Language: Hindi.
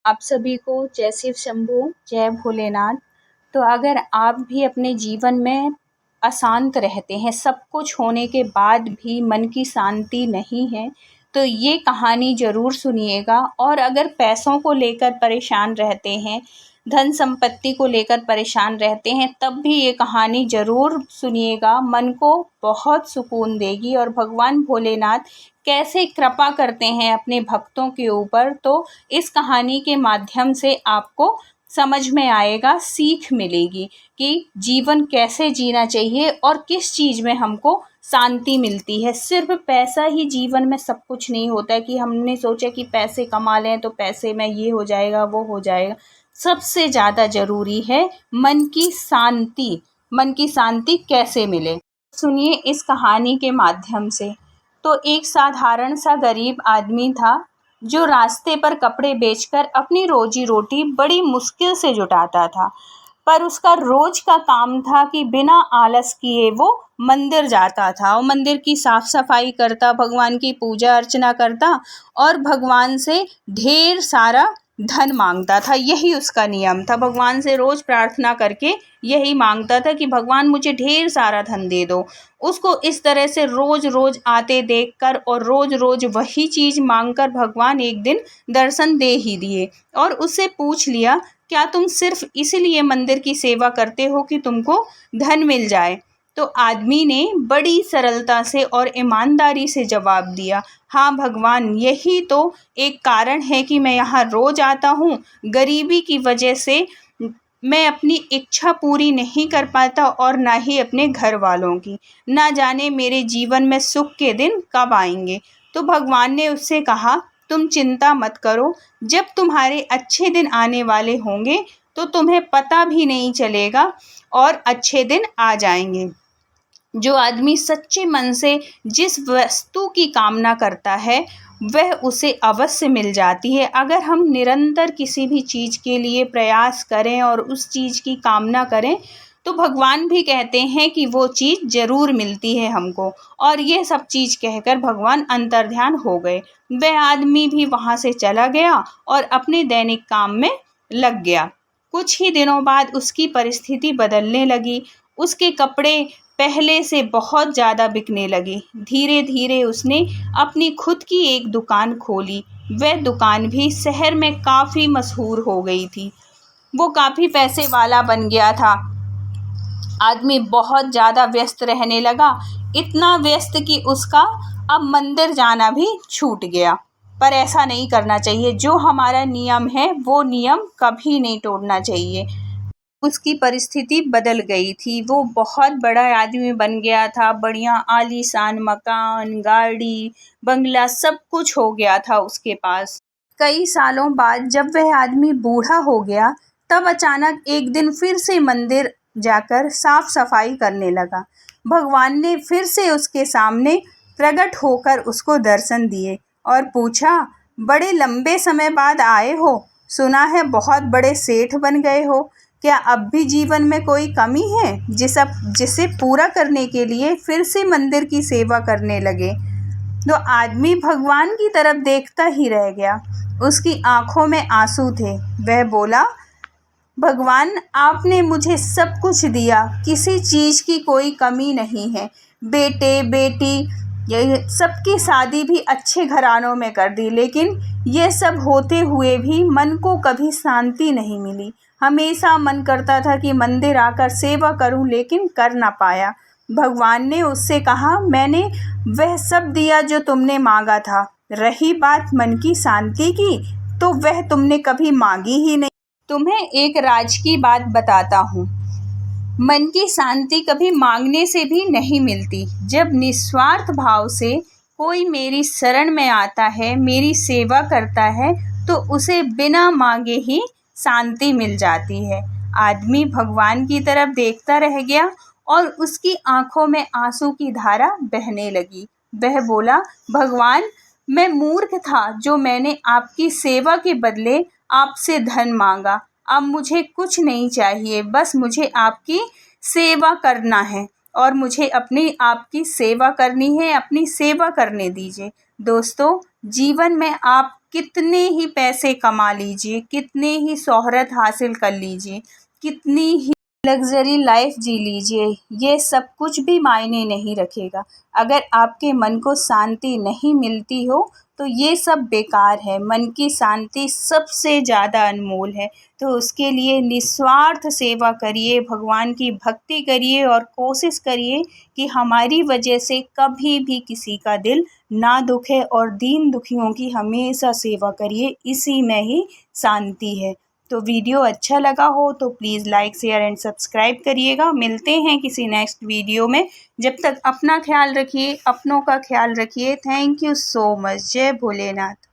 आप सभी को जय शिव शंभू, जय भोलेनाथ। तो अगर आप भी अपने जीवन में अशांत रहते हैं, सब कुछ होने के बाद भी मन की शांति नहीं है, तो ये कहानी ज़रूर सुनिएगा। और अगर पैसों को लेकर परेशान रहते हैं, धन संपत्ति को लेकर परेशान रहते हैं, तब भी ये कहानी ज़रूर सुनिएगा। मन को बहुत सुकून देगी और भगवान भोलेनाथ कैसे कृपा करते हैं अपने भक्तों के ऊपर, तो इस कहानी के माध्यम से आपको समझ में आएगा, सीख मिलेगी कि जीवन कैसे जीना चाहिए और किस चीज़ में हमको शांति मिलती है। सिर्फ पैसा ही जीवन में सब कुछ नहीं होता है कि हमने सोचा कि पैसे कमा लें तो पैसे में ये हो जाएगा वो हो जाएगा। सबसे ज़्यादा ज़रूरी है मन की शांति। मन की शांति कैसे मिले, सुनिए इस कहानी के माध्यम से। तो एक साधारण सा गरीब आदमी था जो रास्ते पर कपड़े बेचकर अपनी रोजी रोटी बड़ी मुश्किल से जुटाता था। पर उसका रोज का काम था कि बिना आलस किए वो मंदिर जाता था और मंदिर की साफ सफाई करता, भगवान की पूजा अर्चना करता और भगवान से ढेर सारा धन मांगता था। यही उसका नियम था, भगवान से रोज प्रार्थना करके यही मांगता था कि भगवान मुझे ढेर सारा धन दे दो। उसको इस तरह से रोज रोज आते देखकर और रोज रोज वही चीज मांगकर भगवान एक दिन दर्शन दे ही दिए और उससे पूछ लिया, क्या तुम सिर्फ इसीलिए मंदिर की सेवा करते हो कि तुमको धन मिल जाए? तो आदमी ने बड़ी सरलता से और ईमानदारी से जवाब दिया, हाँ भगवान, यही तो एक कारण है कि मैं यहाँ रोज आता हूँ। गरीबी की वजह से मैं अपनी इच्छा पूरी नहीं कर पाता और ना ही अपने घर वालों की। ना जाने मेरे जीवन में सुख के दिन कब आएंगे। तो भगवान ने उससे कहा, तुम चिंता मत करो, जब तुम्हारे अच्छे दिन आने वाले होंगे तो तुम्हें पता भी नहीं चलेगा और अच्छे दिन आ जाएंगे। जो आदमी सच्चे मन से जिस वस्तु की कामना करता है वह उसे अवश्य मिल जाती है। अगर हम निरंतर किसी भी चीज़ के लिए प्रयास करें और उस चीज़ की कामना करें तो भगवान भी कहते हैं कि वो चीज़ ज़रूर मिलती है हमको। और ये सब चीज़ कहकर भगवान अंतर्ध्यान हो गए। वह आदमी भी वहाँ से चला गया और अपने दैनिक काम में लग गया। कुछ ही दिनों बाद उसकी परिस्थिति बदलने लगी। उसके कपड़े पहले से बहुत ज़्यादा बिकने लगे। धीरे धीरे उसने अपनी खुद की एक दुकान खोली। वह दुकान भी शहर में काफ़ी मशहूर हो गई थी। वो काफ़ी पैसे वाला बन गया था। आदमी बहुत ज़्यादा व्यस्त रहने लगा, इतना व्यस्त कि उसका अब मंदिर जाना भी छूट गया। पर ऐसा नहीं करना चाहिए, जो हमारा नियम है वो नियम कभी नहीं तोड़ना चाहिए। उसकी परिस्थिति बदल गई थी। वो बहुत बड़ा आदमी बन गया था। बढ़िया आलीशान मकान, गाड़ी, बंगला सब कुछ हो गया था उसके पास। कई सालों बाद जब वह आदमी बूढ़ा हो गया तब अचानक एक दिन फिर से मंदिर जाकर साफ सफाई करने लगा। भगवान ने फिर से उसके सामने प्रकट होकर उसको दर्शन दिए और पूछा, बड़े लंबे समय बाद आए हो, सुना है बहुत बड़े सेठ बन गए हो। क्या अब भी जीवन में कोई कमी है जिसे पूरा करने के लिए फिर से मंदिर की सेवा करने लगे? तो आदमी भगवान की तरफ देखता ही रह गया। उसकी आंखों में आंसू थे। वह बोला, भगवान, आपने मुझे सब कुछ दिया, किसी चीज़ की कोई कमी नहीं है। बेटे बेटी ये सबकी शादी भी अच्छे घरानों में कर दी, लेकिन ये सब होते हुए भी मन को कभी शांति नहीं मिली। हमेशा मन करता था कि मंदिर आकर सेवा करूं, लेकिन कर ना पाया। भगवान ने उससे कहा, मैंने वह सब दिया जो तुमने मांगा था। रही बात मन की शांति की, तो वह तुमने कभी मांगी ही नहीं। तुम्हें एक राज की बात बताता हूँ, मन की शांति कभी मांगने से भी नहीं मिलती। जब निस्वार्थ भाव से कोई मेरी शरण में आता है, मेरी सेवा करता है, तो उसे बिना मांगे ही शांति मिल जाती है। आदमी भगवान की तरफ देखता रह गया और उसकी आंखों में आंसू की धारा बहने लगी। वह बोला, भगवान, मैं मूर्ख था जो मैंने आपकी सेवा के बदले आपसे धन मांगा। अब मुझे कुछ नहीं चाहिए, बस मुझे आपकी सेवा करना है और मुझे अपनी आपकी सेवा करनी है, अपनी सेवा करने दीजिए। दोस्तों, जीवन में आप कितने ही पैसे कमा लीजिए, कितने ही शोहरत हासिल कर लीजिए, कितनी ही लग्ज़री लाइफ जी लीजिए, ये सब कुछ भी मायने नहीं रखेगा। अगर आपके मन को शांति नहीं मिलती हो तो ये सब बेकार है। मन की शांति सबसे ज़्यादा अनमोल है। तो उसके लिए निस्वार्थ सेवा करिए, भगवान की भक्ति करिए और कोशिश करिए कि हमारी वजह से कभी भी किसी का दिल ना दुखे और दीन दुखियों की हमेशा सेवा करिए, इसी में ही शांति है। तो वीडियो अच्छा लगा हो तो please like share and subscribe करिएगा। मिलते हैं किसी नेक्स्ट वीडियो में। जब तक अपना ख्याल रखिए, अपनों का ख्याल रखिए। Thank you so much. जय भोलेनाथ।